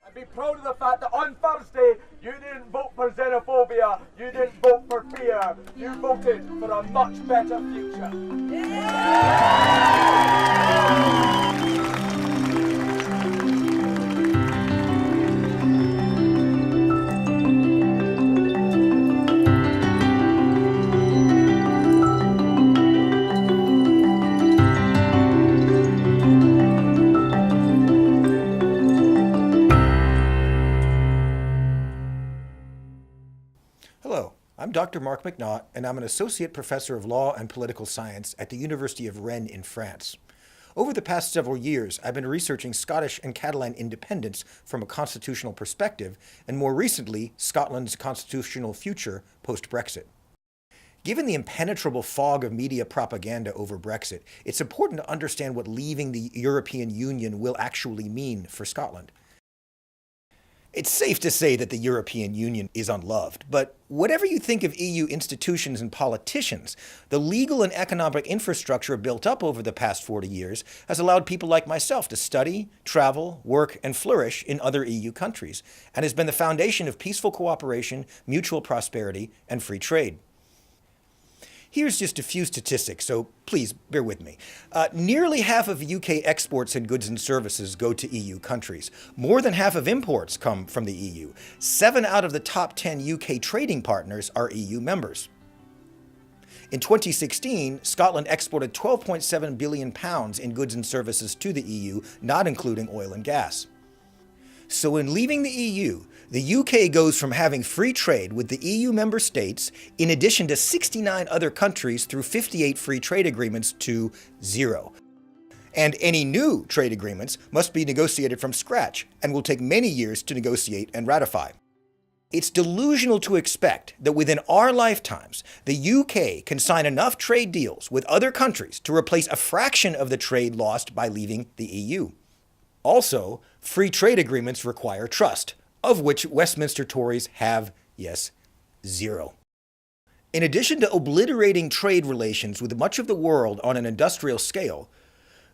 And be proud of the fact that on Thursday, you didn't vote for xenophobia, you didn't vote for fear, you voted for a much better future. Hello, I'm Dr. Mark McNaught, and I'm an Associate Professor of Law and Political Science at the University of Rennes in France. Over the past several years, I've been researching Scottish and Catalan independence from a constitutional perspective, and more recently, Scotland's constitutional future post-Brexit. Given the impenetrable fog of media propaganda over Brexit, it's important to understand what leaving the European Union will actually mean for Scotland. It's safe to say that the European Union is unloved, but whatever you think of EU institutions and politicians, the legal and economic infrastructure built up over the past 40 years has allowed people like myself to study, travel, work, and flourish in other EU countries, and has been the foundation of peaceful cooperation, mutual prosperity, and free trade. Here's just a few statistics, so please bear with me. Nearly half of UK exports in goods and services go to EU countries. More than half of imports come from the EU. 7 out of the top 10 UK trading partners are EU members. In 2016, Scotland exported £12.7 billion in goods and services to the EU, not including oil and gas. So in leaving the EU, the UK goes from having free trade with the EU member states, in addition to 69 other countries through 58 free trade agreements, to zero. And any new trade agreements must be negotiated from scratch and will take many years to negotiate and ratify. It's delusional to expect that within our lifetimes, the UK can sign enough trade deals with other countries to replace a fraction of the trade lost by leaving the EU. Also, free trade agreements require trust, of which Westminster Tories have, yes, zero. In addition to obliterating trade relations with much of the world on an industrial scale,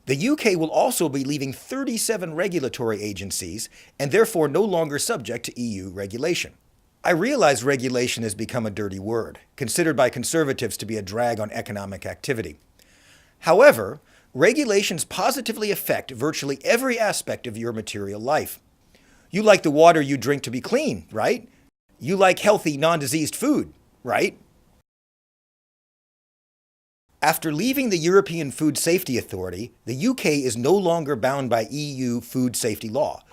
the UK will also be leaving 37 regulatory agencies and therefore no longer subject to EU regulation. I realize regulation has become a dirty word, considered by conservatives to be a drag on economic activity. However, regulations positively affect virtually every aspect of your material life. You like the water you drink to be clean, right? You like healthy, non-diseased food, right? After leaving the European Food Safety Authority, the UK is no longer bound by EU food safety law.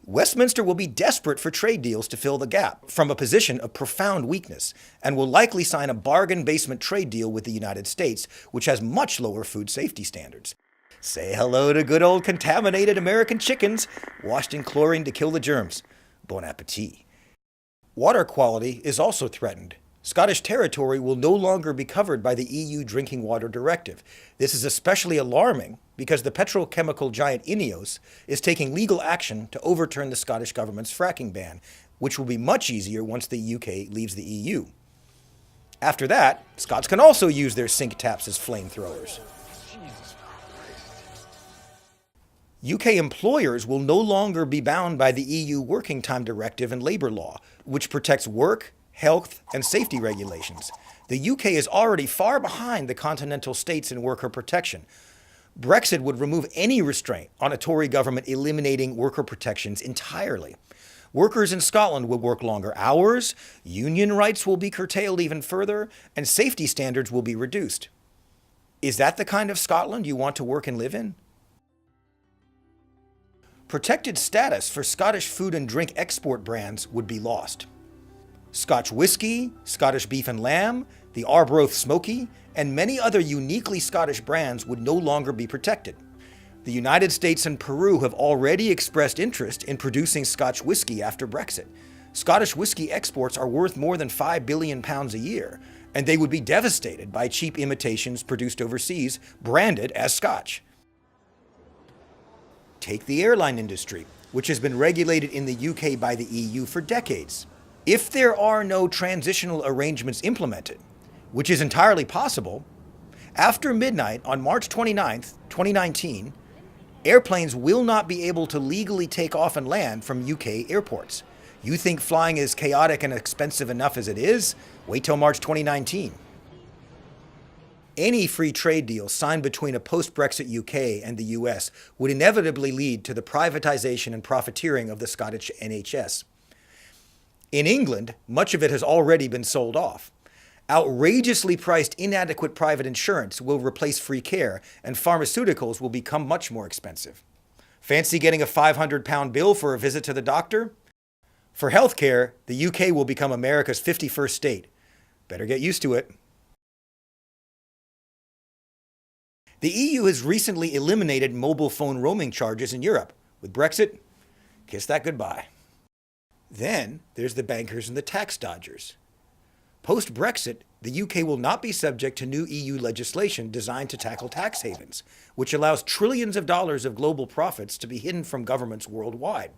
Westminster will be desperate for trade deals to fill the gap from a position of profound weakness, and will likely sign a bargain basement trade deal with the United States, which has much lower food safety standards. Say hello to good old contaminated American chickens, washed in chlorine to kill the germs. Bon appetit. Water quality is also threatened. Scottish territory will no longer be covered by the EU Drinking Water Directive. This is especially alarming because the petrochemical giant Ineos is taking legal action to overturn the Scottish government's fracking ban, which will be much easier once the UK leaves the EU. After that, Scots can also use their sink taps as flamethrowers. UK employers will no longer be bound by the EU Working Time Directive and labour law, which protects work, health, and safety regulations. The UK is already far behind the continental states in worker protection. Brexit would remove any restraint on a Tory government eliminating worker protections entirely. Workers in Scotland will work longer hours, union rights will be curtailed even further, and safety standards will be reduced. Is that the kind of Scotland you want to work and live in? Protected status for Scottish food and drink export brands would be lost. Scotch whisky, Scottish beef and lamb, the Arbroath Smoky, and many other uniquely Scottish brands would no longer be protected. The United States and Peru have already expressed interest in producing Scotch whisky after Brexit. Scottish whisky exports are worth more than £5 billion a year, and they would be devastated by cheap imitations produced overseas, branded as Scotch. Take the airline industry, which has been regulated in the UK by the EU for decades. If there are no transitional arrangements implemented, which is entirely possible, after midnight on March 29, 2019, Airplanes will not be able to legally take off and land from UK airports. You think flying is chaotic and expensive enough as it is? Wait till March 2019. Any free trade deal signed between a post-Brexit UK and the US would inevitably lead to the privatization and profiteering of the Scottish NHS. In England, much of it has already been sold off. Outrageously priced inadequate private insurance will replace free care, and pharmaceuticals will become much more expensive. Fancy getting a £500 bill for a visit to the doctor? For healthcare, the UK will become America's 51st state. Better get used to it. The EU has recently eliminated mobile phone roaming charges in Europe. With Brexit, kiss that goodbye. Then there's the bankers and the tax dodgers. Post-Brexit, the UK will not be subject to new EU legislation designed to tackle tax havens, which allows trillions of dollars of global profits to be hidden from governments worldwide.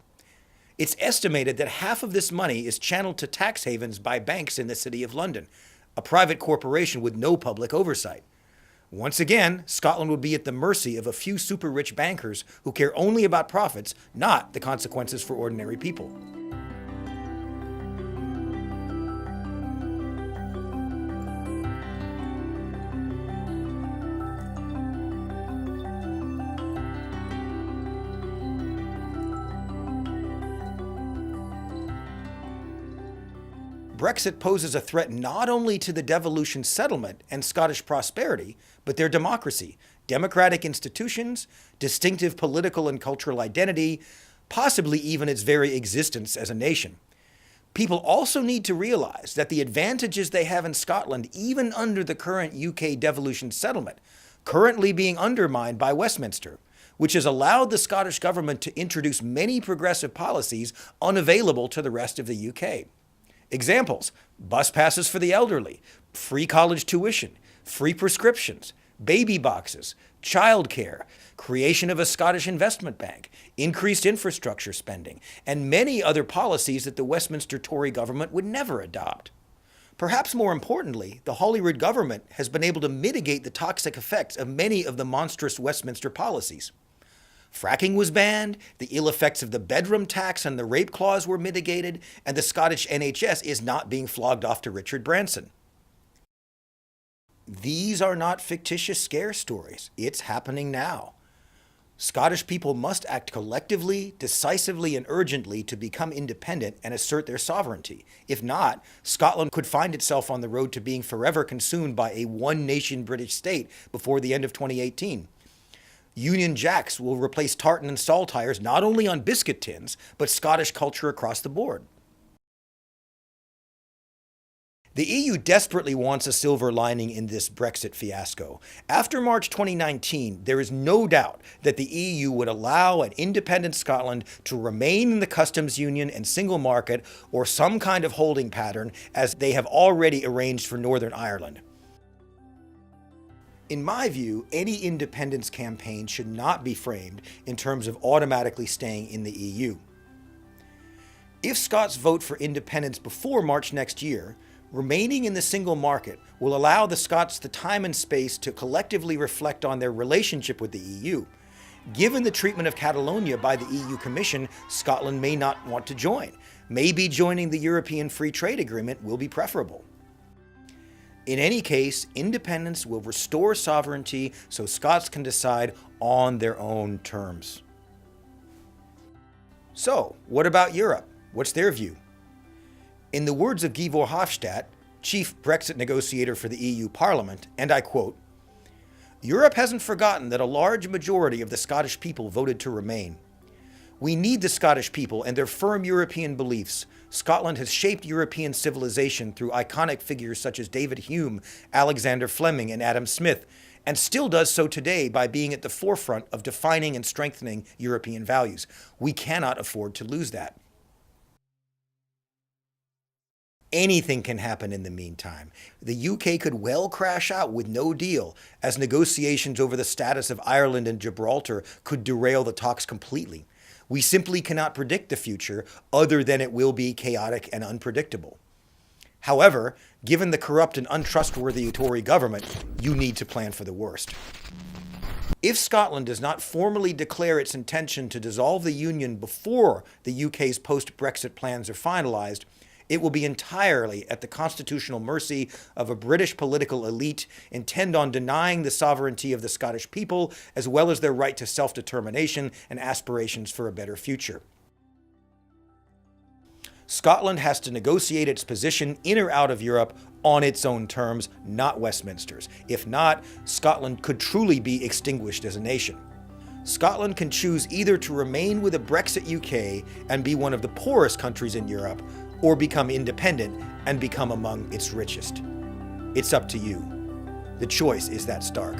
It's estimated that half of this money is channeled to tax havens by banks in the City of London, a private corporation with no public oversight. Once again, Scotland would be at the mercy of a few super-rich bankers who care only about profits, not the consequences for ordinary people. Brexit poses a threat not only to the devolution settlement and Scottish prosperity, but their democracy, democratic institutions, distinctive political and cultural identity, possibly even its very existence as a nation. People also need to realize that the advantages they have in Scotland, even under the current UK devolution settlement, currently being undermined by Westminster, which has allowed the Scottish government to introduce many progressive policies unavailable to the rest of the UK. Examples: bus passes for the elderly, free college tuition, free prescriptions, baby boxes, childcare, creation of a Scottish investment bank, increased infrastructure spending, and many other policies that the Westminster Tory government would never adopt. Perhaps more importantly, the Holyrood government has been able to mitigate the toxic effects of many of the monstrous Westminster policies. Fracking was banned, the ill effects of the bedroom tax and the rape clause were mitigated, and the Scottish NHS is not being flogged off to Richard Branson. These are not fictitious scare stories. It's happening now. Scottish people must act collectively, decisively, and urgently to become independent and assert their sovereignty. If not, Scotland could find itself on the road to being forever consumed by a one-nation British state before the end of 2018. Union Jacks will replace tartan and saltires not only on biscuit tins, but Scottish culture across the board. The EU desperately wants a silver lining in this Brexit fiasco. After March 2019, there is no doubt that the EU would allow an independent Scotland to remain in the customs union and single market, or some kind of holding pattern, as they have already arranged for Northern Ireland. In my view, any independence campaign should not be framed in terms of automatically staying in the EU. If Scots vote for independence before March next year, remaining in the single market will allow the Scots the time and space to collectively reflect on their relationship with the EU. Given the treatment of Catalonia by the EU Commission, Scotland may not want to join. Maybe joining the European Free Trade Agreement will be preferable. In any case, independence will restore sovereignty so Scots can decide on their own terms. So, what about Europe? What's their view? In the words of Guy Verhofstadt, chief Brexit negotiator for the EU Parliament, and I quote, "Europe hasn't forgotten that a large majority of the Scottish people voted to remain. We need the Scottish people and their firm European beliefs. Scotland has shaped European civilization through iconic figures such as David Hume, Alexander Fleming, and Adam Smith, and still does so today by being at the forefront of defining and strengthening European values. We cannot afford to lose that." Anything can happen in the meantime. The UK could well crash out with no deal, as negotiations over the status of Ireland and Gibraltar could derail the talks completely. We simply cannot predict the future, other than it will be chaotic and unpredictable. However, given the corrupt and untrustworthy Tory government, you need to plan for the worst. If Scotland does not formally declare its intention to dissolve the Union before the UK's post-Brexit plans are finalised, it will be entirely at the constitutional mercy of a British political elite intent on denying the sovereignty of the Scottish people, as well as their right to self-determination and aspirations for a better future. Scotland has to negotiate its position in or out of Europe on its own terms, not Westminster's. If not, Scotland could truly be extinguished as a nation. Scotland can choose either to remain with a Brexit UK and be one of the poorest countries in Europe, or become independent and become among its richest. It's up to you. The choice is that stark.